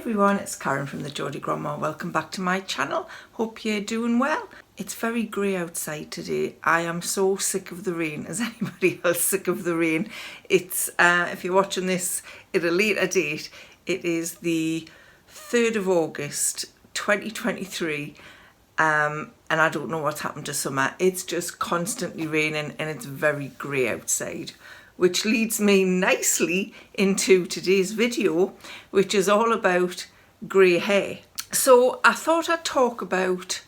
everyone, it's Karen from the Geordie Grandma. Welcome back to my channel. Hope you're doing well. It's very grey outside today. I am so sick of the rain. Is anybody else sick of the rain? It's if you're watching this at a later date, it is the 3rd of August 2023, and I don't know what's happened to summer. It's just constantly raining and it's very grey outside. Which leads me nicely into today's video, which is all about grey hair. So I thought I'd talk about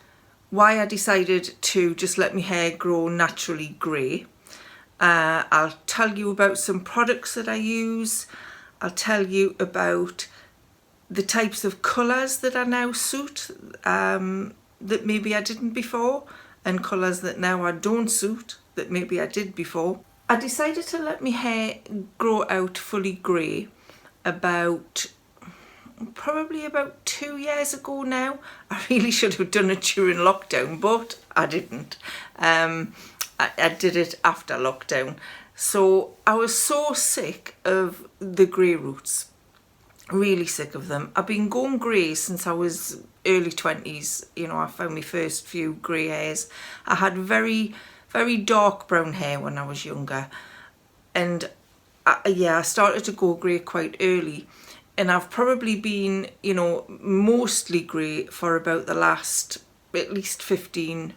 why I decided to just let my hair grow naturally grey. I'll tell you about some products that I use. I'll tell you about the types of colours that I now suit that maybe I didn't before, and colours that now I don't suit that maybe I did before. I decided to let my hair grow out fully grey probably about 2 years ago now. I really should have done it during lockdown, but I didn't. I did it after lockdown. So I was so sick of the grey roots, really sick of them. I've been going grey since I was early 20s. You know, I found my first few grey hairs. I had very dark brown hair when I was younger, and I started to go grey quite early, and I've probably been, you know, mostly grey for about the last at least 15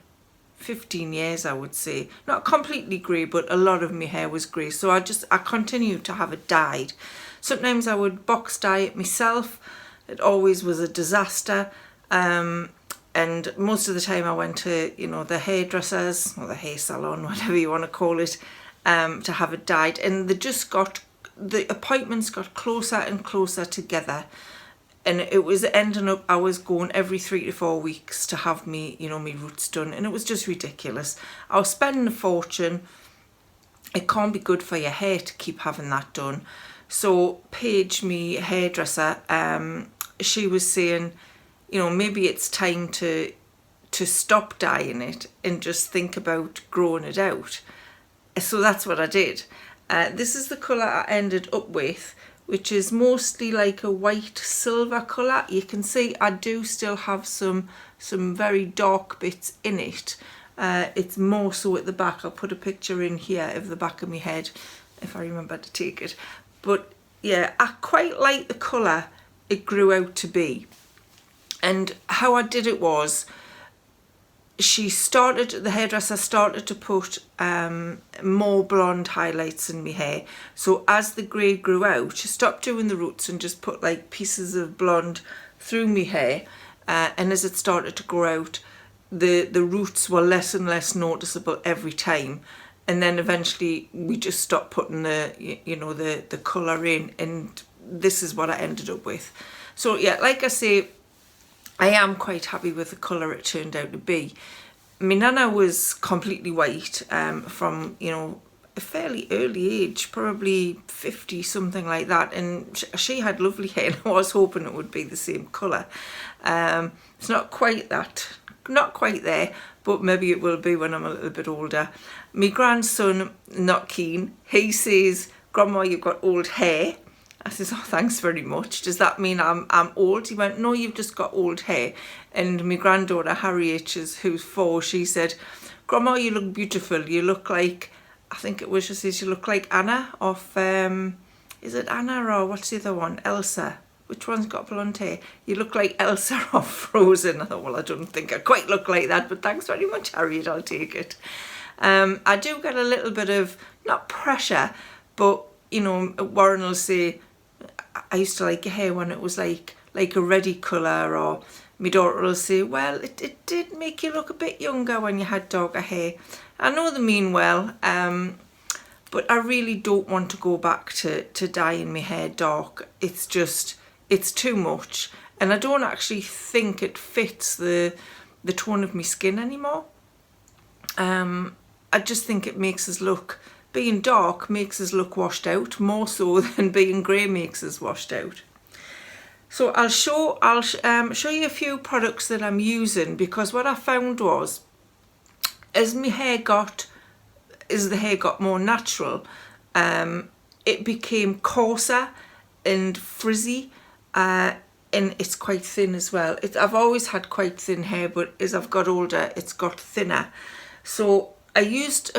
years, I would say. Not completely grey, but a lot of my hair was grey, so I continued to have it dyed. Sometimes I would box dye it myself. It always was a disaster. And most of the time I went to, you know, the hairdressers or the hair salon, whatever you want to call it, to have it dyed. And the appointments got closer and closer together. And it was ending up, I was going every 3 to 4 weeks to have me, you know, my roots done. And it was just ridiculous. I was spending a fortune. It can't be good for your hair to keep having that done. So Paige, me hairdresser, she was saying, you know, maybe it's time to stop dyeing it and just think about growing it out. So that's what I did. This is the colour I ended up with, which is mostly like a white silver colour. You can see I do still have some very dark bits in it. It's more so at the back. I'll put a picture in here of the back of my head if I remember to take it. But yeah, I quite like the colour it grew out to be. And how I did it was, the hairdresser started to put more blonde highlights in my hair. So as the grey grew out, she stopped doing the roots and just put like pieces of blonde through my hair. And as it started to grow out, the roots were less and less noticeable every time. And then eventually we just stopped putting the colour in, and this is what I ended up with. So yeah, like I say, I am quite happy with the colour it turned out to be. My nana was completely white from, you know, a fairly early age, probably 50, something like that. And she had lovely hair, and I was hoping it would be the same colour. It's not quite there, but maybe it will be when I'm a little bit older. My grandson, not keen. He says, "Grandma, you've got old hair." I says, "Oh, thanks very much. Does that mean I'm old?" He went, "No, you've just got old hair." And my granddaughter, Harriet, who's 4, she said, "Grandma, you look beautiful. You look like," I think it was, she says, "you look like Anna of, is it Anna or what's the other one? Elsa. Which one's got blonde hair? You look like Elsa of Frozen." I thought, well, I don't think I quite look like that, but thanks very much, Harriet, I'll take it. I do get a little bit of, not pressure, but, you know, Warren will say, "I used to like your hair when it was like a reddy colour," or my daughter will say, "Well, it did make you look a bit younger when you had darker hair." I know they mean well, but I really don't want to go back to dyeing my hair dark. It's just, it's too much, and I don't actually think it fits the tone of my skin anymore. I just think it makes us look, being dark makes us look washed out, more so than being grey makes us washed out. So I'll show you a few products that I'm using, because what I found was, as the hair got more natural, it became coarser and frizzy. and it's quite thin as well. I've always had quite thin hair, but as I've got older, it's got thinner. So I used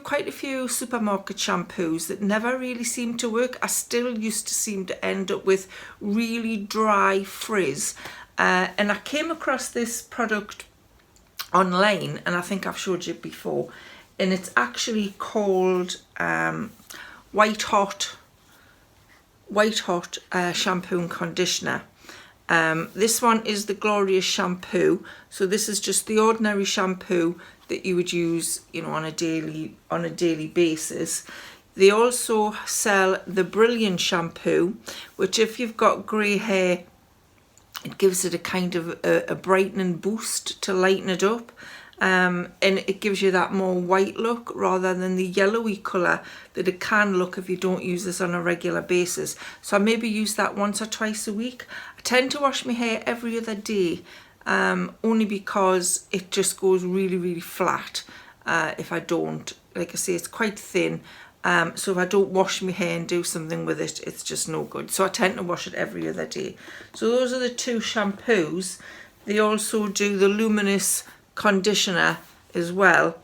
quite a few supermarket shampoos that never really seemed to work. I still used to seem to end up with really dry frizz. And I came across this product online, and I think I've showed you before, and it's actually called White Hot shampoo and conditioner. This one is the Glorious shampoo. So this is just the ordinary shampoo that you would use, you know, on a daily basis. They also sell the Brilliant shampoo, which if you've got grey hair, it gives it a kind of a brightening boost to lighten it up. And it gives you that more white look rather than the yellowy colour that it can look if you don't use this on a regular basis. So I maybe use that once or twice a week. I tend to wash my hair every other day, only because it just goes really, really flat if I don't. Like I say, it's quite thin. So if I don't wash my hair and do something with it, it's just no good. So I tend to wash it every other day. So those are the two shampoos. They also do the Luminous conditioner as well,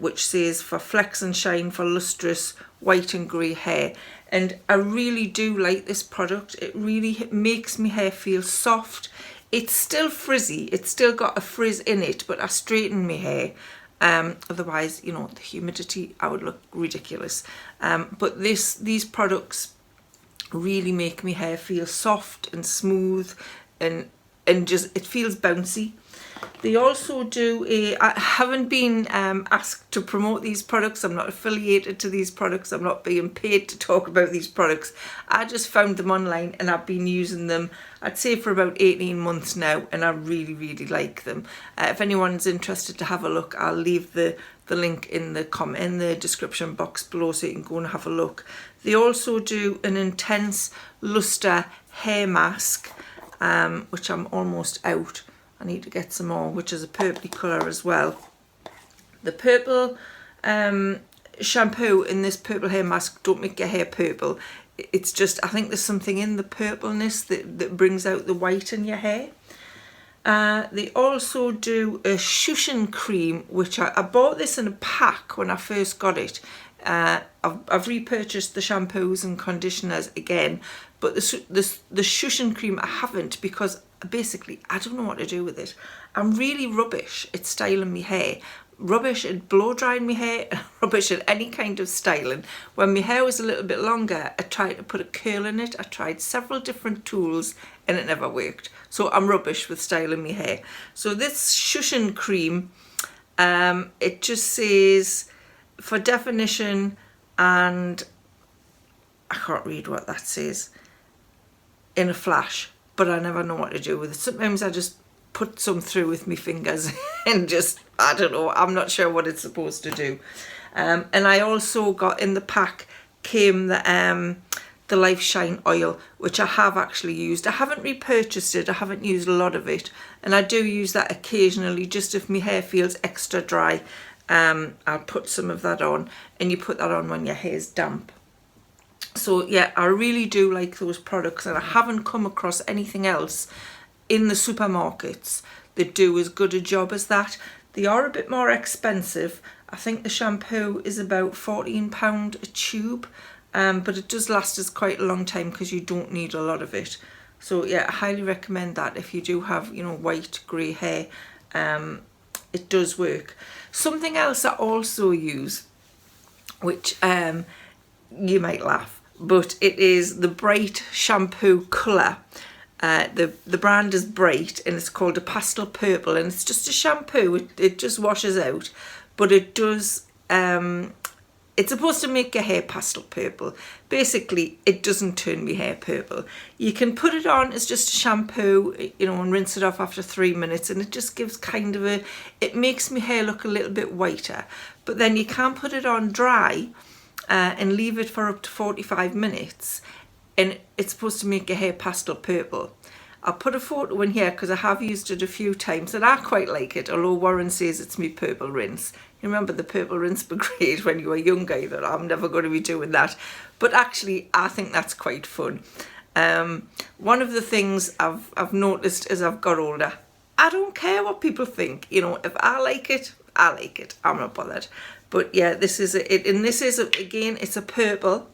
which says for flex and shine for lustrous white and grey hair. And I really do like this product. It really makes my hair feel soft. It's still frizzy, it's still got a frizz in it, but I straighten my hair. Otherwise, you know, the humidity, I would look ridiculous. But these products really make my hair feel soft and smooth, and just, it feels bouncy. They also do I haven't been asked to promote these products. I'm not affiliated to these products. I'm not being paid to talk about these products. I just found them online and I've been using them, I'd say, for about 18 months now, and I really, really like them. If anyone's interested to have a look, I'll leave the link in the description box below so you can go and have a look. They also do an intense luster hair mask, which I'm almost out. I need to get some more, which is a purpley colour as well. The purple shampoo in this purple hair mask don't make your hair purple. It's just, I think there's something in the purpleness that brings out the white in your hair. They also do a Shushin cream, which I bought this in a pack when I first got it. I've repurchased the shampoos and conditioners again, but the Shushin cream I haven't, because basically I don't know what to do with it. I'm really rubbish at styling my hair, rubbish at blow drying my hair, and rubbish at any kind of styling. When my hair was a little bit longer, I tried to put a curl in it. I tried several different tools and it never worked. So I'm rubbish with styling my hair. So this Shushin cream, it just says for definition, and I can't read what that says, in a flash, but I never know what to do with it. Sometimes I just put some through with my fingers and just, I don't know, I'm not sure what it's supposed to do. And I also got in the pack came the Life Shine oil, which I have actually used. I haven't repurchased it, I haven't used a lot of it, and I do use that occasionally, just if my hair feels extra dry. I'll put some of that on, and you put that on when your hair's damp. So yeah, I really do like those products, and I haven't come across anything else in the supermarkets that do as good a job as that. They are a bit more expensive. I think the shampoo is about £14 a tube, but it does last us quite a long time because you don't need a lot of it. So yeah, I highly recommend that if you do have, you know, white, grey hair. It does work. Something else I also use, which you might laugh, but it is the Bright shampoo colour. The brand is Bright, and it's called a pastel purple, and it's just a shampoo. It just washes out, but it does, it's supposed to make your hair pastel purple. Basically, it doesn't turn my hair purple. You can put it on as just a shampoo, you know, and rinse it off after 3 minutes, and it just gives kind of it makes my hair look a little bit whiter. But then you can put it on dry and leave it for up to 45 minutes, and it's supposed to make your hair pastel purple. I'll put a photo in here because I have used it a few times and I quite like it, although Warren says it's me purple rinse. You remember the purple rinse brigade when you were younger? You thought, I'm never going to be doing that. But actually, I think that's quite fun. One of the things I've noticed as I've got older, I don't care what people think. You know, if I like it, I like it. I'm not bothered. But yeah, this is it, and this is again, it's a purple.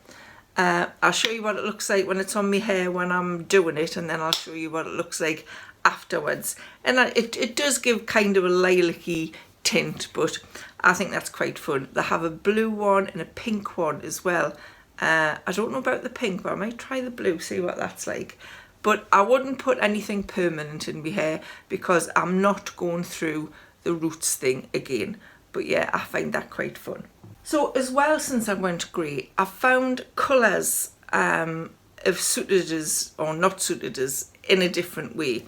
I'll show you what it looks like when it's on my hair when I'm doing it, and then I'll show you what it looks like afterwards. And it does give kind of a lilac-y tint, but I think that's quite fun. They have a blue one and a pink one as well. I don't know about the pink, but I might try the blue, see what that's like. But I wouldn't put anything permanent in my hair because I'm not going through the roots thing again. But yeah, I find that quite fun. So as well, since I went grey, I found colours have suited us or not suited us in a different way.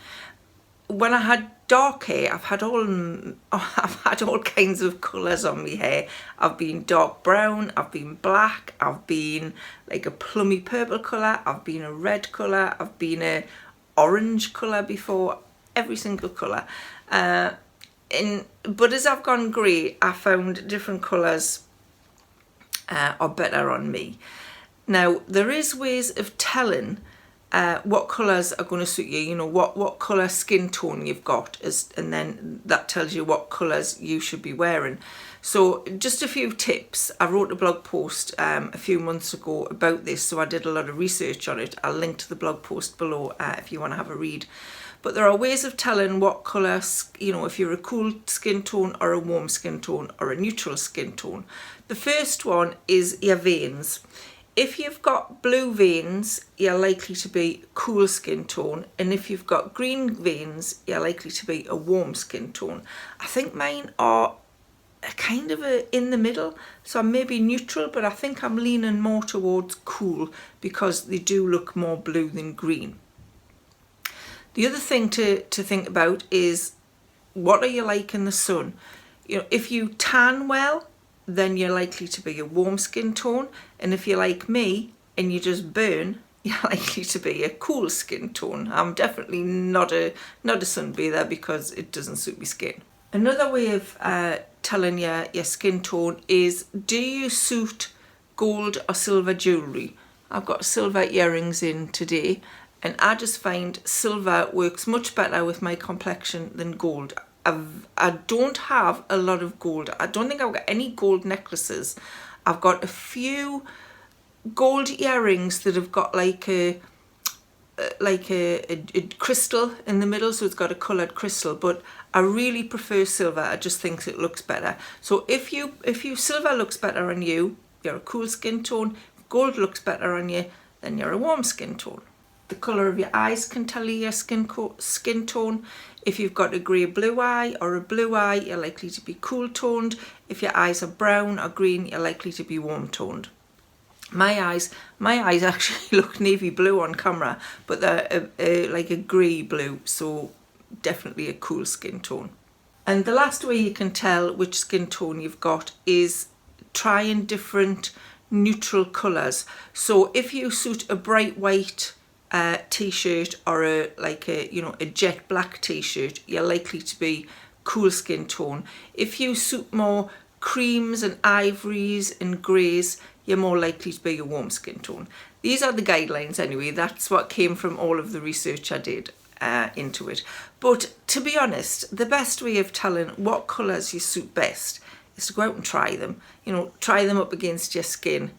When I had dark hair, I've had all kinds of colours on my hair. I've been dark brown, I've been black, I've been like a plummy purple colour, I've been a red colour, I've been a orange colour before, every single colour. But as I've gone grey, I found different colours are better on me. Now, there is ways of telling what colours are going to suit you, you know, what colour skin tone you've got, and then that tells you what colours you should be wearing. So just a few tips. I wrote a blog post a few months ago about this, so I did a lot of research on it. I'll link to the blog post below if you want to have a read. But there are ways of telling what colour, you know, if you're a cool skin tone or a warm skin tone or a neutral skin tone. The first one is your veins. If you've got blue veins, you're likely to be cool skin tone, and if you've got green veins, you're likely to be a warm skin tone. I think mine are kind of in the middle, so I'm maybe neutral, but I think I'm leaning more towards cool because they do look more blue than green. The other thing to think about is, what are you like in the sun? You know, if you tan well, then you're likely to be a warm skin tone, and if you're like me and you just burn, you're likely to be a cool skin tone. I'm definitely not a sunbather because it doesn't suit my skin. Another way of telling your skin tone is, do you suit gold or silver jewellery? I've got silver earrings in today, and I just find silver works much better with my complexion than gold. I don't have a lot of gold. I don't think I've got any gold necklaces. I've got a few gold earrings that have got like a crystal in the middle, so it's got a coloured crystal, but I really prefer silver. I just think it looks better. So if silver looks better on you, you're a cool skin tone. If gold looks better on you, then you're a warm skin tone. The colour of your eyes can tell you your skin tone. If you've got a grey-blue eye or a blue eye, you're likely to be cool toned. If your eyes are brown or green, you're likely to be warm toned. My eyes actually look navy blue on camera, but they're like a grey blue, so definitely a cool skin tone. And the last way you can tell which skin tone you've got is trying different neutral colours. So if you suit a bright white t-shirt or a jet black t-shirt, you're likely to be cool skin tone. If you suit more creams and ivories and greys, you're more likely to be a warm skin tone. These are the guidelines anyway. That's what came from all of the research I did into it. But to be honest, the best way of telling what colours you suit best is to go out and try them. You know, try them up against your skin.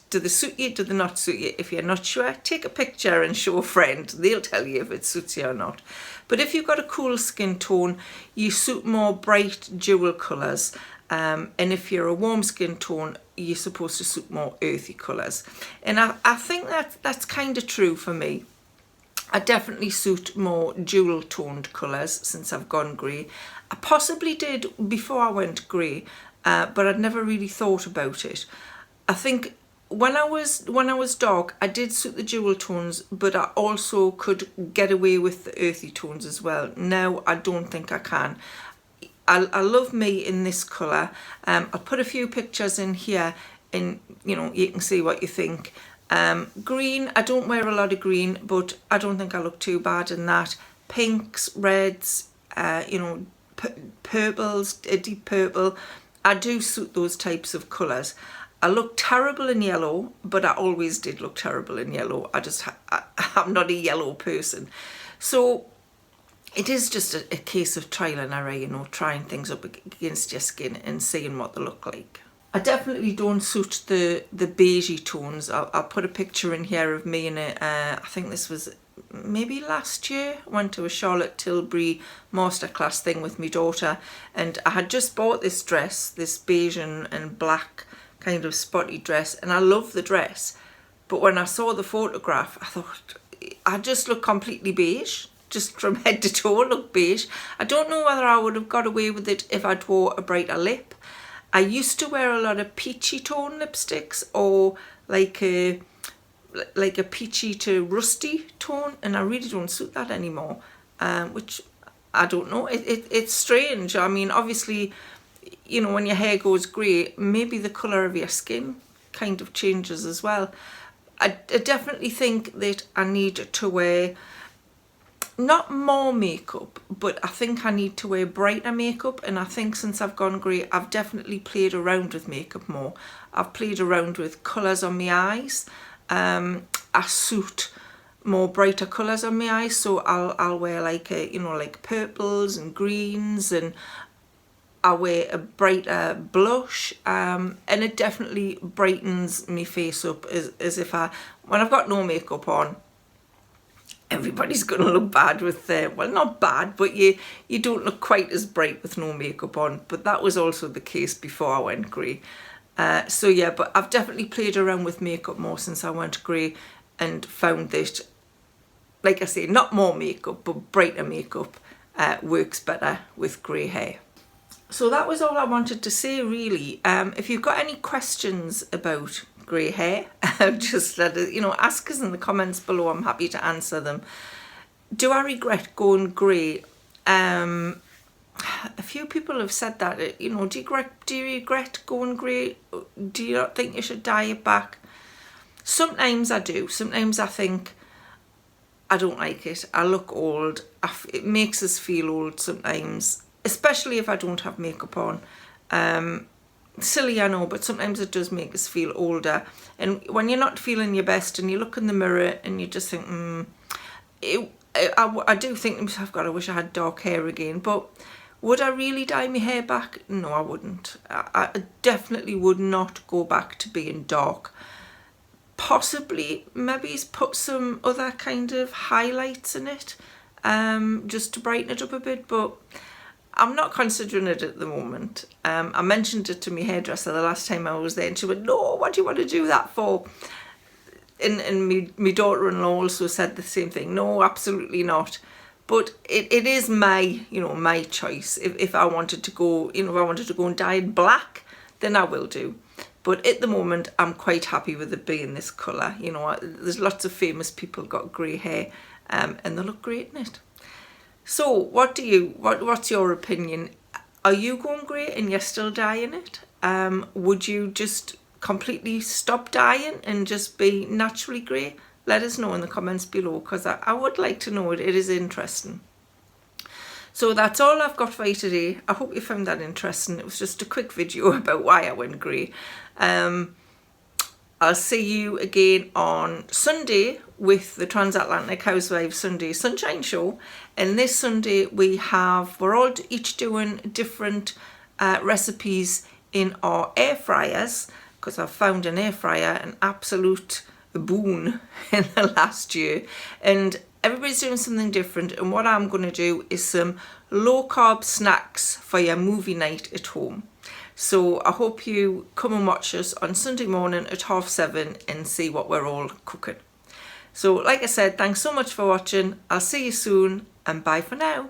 Do they suit you? Do they not suit you? If you're not sure, take a picture and show a friend. They'll tell you if it suits you or not. But if you've got a cool skin tone, you suit more bright jewel colours. And if you're a warm skin tone, you're supposed to suit more earthy colours. And I think that's kind of true for me. I definitely suit more jewel toned colours since I've gone grey. I possibly did before I went grey, but I'd never really thought about it. I think when I was dark, I did suit the jewel tones, but I also could get away with the earthy tones as well. Now I don't think I can. I love me in this colour. I'll put a few pictures in here, and you know, you can see what you think. Green, I don't wear a lot of green, but I don't think I look too bad in that. Pinks, reds, purples, a deep purple. I do suit those types of colours. I look terrible in yellow, but I always did look terrible in yellow. I'm not a yellow person. So it is just a case of trial and error, you know, trying things up against your skin and seeing what they look like. I definitely don't suit the beigey tones. I'll put a picture in here of me in it. I think this was maybe last year. I went to a Charlotte Tilbury masterclass thing with my daughter, and I had just bought this dress, this beige and black kind of spotty dress, and I love the dress. But when I saw the photograph, I thought I just look completely beige. Just from head to toe look beige. I don't know whether I would have got away with it if I'd wore a brighter lip. I used to wear a lot of peachy tone lipsticks, or like a peachy to rusty tone, and I really don't suit that anymore, which I don't know. It's strange. I mean, obviously, you know, when your hair goes grey, maybe the colour of your skin kind of changes as well. I definitely think that I need to wear not more makeup, but I think I need to wear brighter makeup. And I think since I've gone grey, I've definitely played around with makeup more. I've played around with colours on my eyes. I suit more brighter colours on my eyes, so I'll wear like like purples and greens, and I wear a brighter blush, and it definitely brightens my face up as if when I've got no makeup on. Everybody's going to look bad with, well, not bad, but you don't look quite as bright with no makeup on. But that was also the case before I went grey. So yeah, but I've definitely played around with makeup more since I went grey, and found that, like I say, not more makeup, but brighter makeup works better with grey hair. So that was all I wanted to say, really. If you've got any questions about grey hair, just ask us in the comments below. I'm happy to answer them. Do I regret going grey? A few people have said that. Do you regret going grey? Do you not think you should dye it back? Sometimes I do. Sometimes I think I don't like it. I look old. It makes us feel old sometimes, especially if I don't have makeup on. Silly, I know, but sometimes it does make us feel older. And when you're not feeling your best and you look in the mirror and you just think, I do think to myself, God, I wish I had dark hair again. But would I really dye my hair back? No, I wouldn't. I definitely would not go back to being dark. Possibly, maybe put some other kind of highlights in it, just to brighten it up a bit, but I'm not considering it at the moment. I mentioned it to my hairdresser the last time I was there, and she went, no, what do you want to do that for? And my daughter-in-law also said the same thing. No, absolutely not. But it is my, my choice. If I wanted to go, if I wanted to go and dye it black, then I will do. But at the moment, I'm quite happy with it being this colour. There's lots of famous people got grey hair, and they look great in it. So what's your opinion? Are you going grey and you're still dyeing it? Would you just completely stop dyeing and just be naturally grey? Let us know in the comments below, because I would like to know it. It is interesting. So that's all I've got for you today. I hope you found that interesting. It was just a quick video about why I went grey. I'll see you again on Sunday with the Transatlantic Housewives Sunday Sunshine Show. And this Sunday we're all each doing different recipes in our air fryers, because I've found an air fryer an absolute boon in the last year. And everybody's doing something different. And what I'm going to do is some low carb snacks for your movie night at home. So I hope you come and watch us on Sunday morning at 7:30 and see what we're all cooking. So like I said, thanks so much for watching. I'll see you soon, and bye for now.